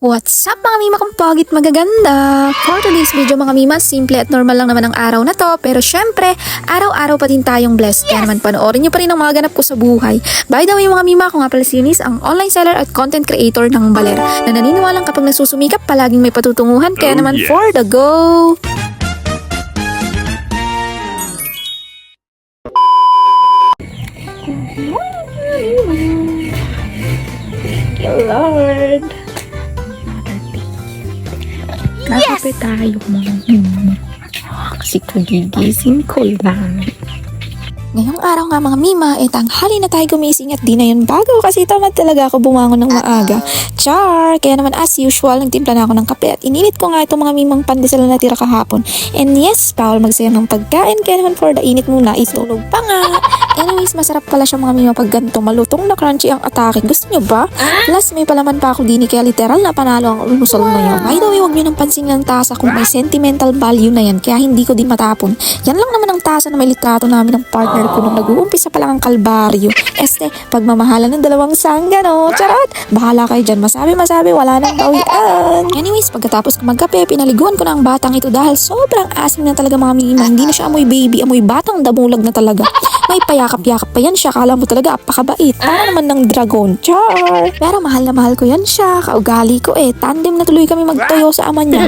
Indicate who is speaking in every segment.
Speaker 1: What's up mga mima kong pogit magaganda? For today's video mga mima, simple at normal lang naman ang araw na to. Pero syempre, araw-araw pa din tayong blessed. Kaya naman panoorin nyo pa rin ang mga ganap ko sa buhay. By the way mga mima, ako nga pala si Eunice, ang online seller at content creator ng Baler. Na naniniwalang kapag nagsusumikap, palaging may patutunguhan. Kaya naman for the go! Thank you, Lord! Kakape tayo mga mima. Kasi kagigising ko lang. Ngayong araw nga mga mima, tanghali na tayo gumising at di na yun bago kasi tamad talaga ako bumangon ng maaga. Char! Kaya naman as usual, nagtimpla na ako ng kape at ininit ko nga itong mga mimang pandesal na natira kahapon. And yes, bawal magsayang ng pagkain kaya naman for the init muna, itulog pa nga. Anyways, masarap pala siya mga mima pag ganito, malutong na crunchy ang atake. Gusto nyo ba? Plus, may palaman pa ako din kaya literal na panalo ang ulusol na yun. By the way, huwag nyo nang pansin ng tasa kung may sentimental value na yan kaya hindi ko din matapon. Yan lang naman ang tasa na may litrato namin ng partner ko nung nag-uumpisa pa lang ang kalbaryo. Pagmamahalan ng dalawang sangga, no? Charot! Bahala kayo dyan. Masabi, wala nang bawian. Anyways, pagkatapos ko magkape, pinaliguan ko na ang batang ito dahil sobrang asim na talaga mga mima. Hindi na siya amoy baby, amoy batang damulag na talaga. May payakap-yakap pa yan siya. Kala mo talaga apakabait. Para naman ng dragon. Char! Pero mahal na mahal ko yan siya. Kaugali ko tandem na tuloy kami magtoyo sa ama niya.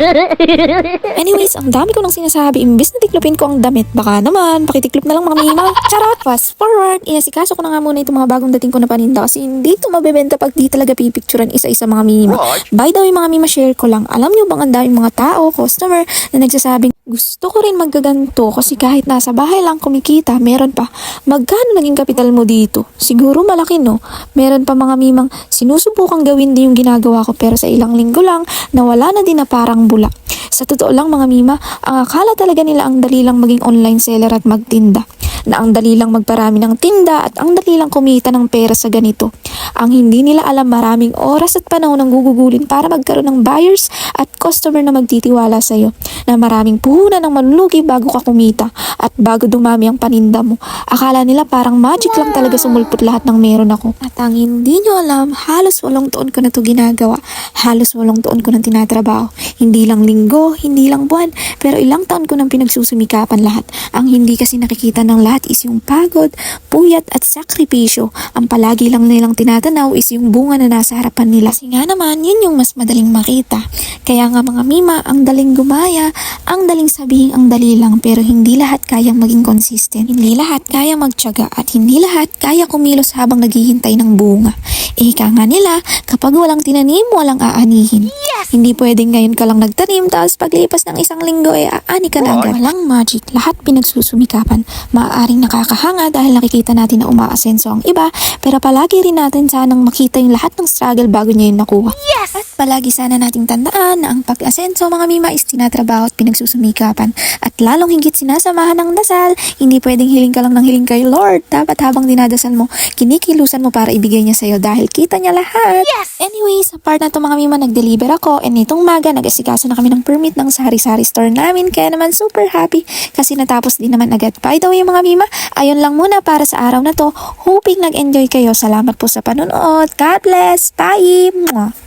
Speaker 1: Anyways, ang dami ko nang sinasabi. Imbes na tiklopin ko ang damit. Baka naman, pakitiklop na lang mga mima. Charot! Fast forward. Inasikaso ko na nga muna itong mga bagong dating ko na paninda kasi hindi ito mabebenta pag di talaga pipicturan isa-isa mga mima. By the way mga mima, share ko lang. Alam nyo bang ang daming mga tao, customer na nagsasabing gusto ko rin maggaganto kasi kahit nasa bahay lang kumikita, meron pa. Magkano naging kapital mo dito? Siguro malaki no? Meron pa mga mimang sinusubukang gawin din yung ginagawa ko pero sa ilang linggo lang nawala na din na parang bula. Sa totoo lang mga mima, ang akala talaga nila ang dali lang maging online seller at magtinda. Na ang dali lang magparami ng tinda at ang dali lang kumita ng pera sa ganito. Ang hindi nila alam maraming oras at panahon ang gugugulin para magkaroon ng buyers at customer na magtitiwala sa iyo. Na maraming puhunan ng manlugi bago ka kumita at bago dumami ang paninda mo. Akala nila parang magic lang talaga sumulpot lahat ng meron ako. At ang hindi nyo alam, halos 8 taon ko na to ginagawa. Halos 8 taon ko nang tinatrabaho. Hindi lang linggo, hindi lang buwan, pero ilang taon ko nang pinagsusumikapan lahat. Ang hindi kasi nakikita ng lahat is yung pagod, puyat at sakripisyo. Ang palagi lang nilang tinatanaw is yung bunga na nasa harapan nila. Kasi nga naman, yun yung mas madaling makita. Kaya nga mga mima, ang daling gumaya, ang daling sabihin ang dali lang, pero hindi lahat kayang maging consistent. Hindi lahat kayang magtiyaga at hindi lahat kaya kumilos habang naghihintay ng bunga. Ika nga nila, kapag walang tinanim, walang aanihin. Yes! Hindi pwedeng ngayon ka lang nagtanim, tapos paglipas ng isang linggo, aani ka na agad. Walang magic, lahat pinagsusumikapan. Maaaring nakakahanga dahil nakikita natin na umaasenso ang iba, pero palagi rin natin sanang makita yung lahat ng struggle bago niya yung nakuha. Yes! At palagi sana nating tandaan na ang pag-asenso mga mima is tinatrabaho at pinagsusumikapan. At lalong higit sinasamahan ng dasal, hindi pwedeng hiling ka lang ng hiling kay Lord. Dapat habang dinadasal mo, kinikilusan mo para ibigay niya sa'yo dahil kita niya lahat. Yes! Anyways, sa part na to mga mima, nag-deliver ako and itong maga, nag-asikaso na kami ng permit ng sari-sari store namin kaya naman super happy kasi natapos din naman agad. By the way mga mima, ayun lang muna para sa araw na to. Hoping nag-enjoy kayo. Salamat po sa panonood. God bless. Bye! Mwah.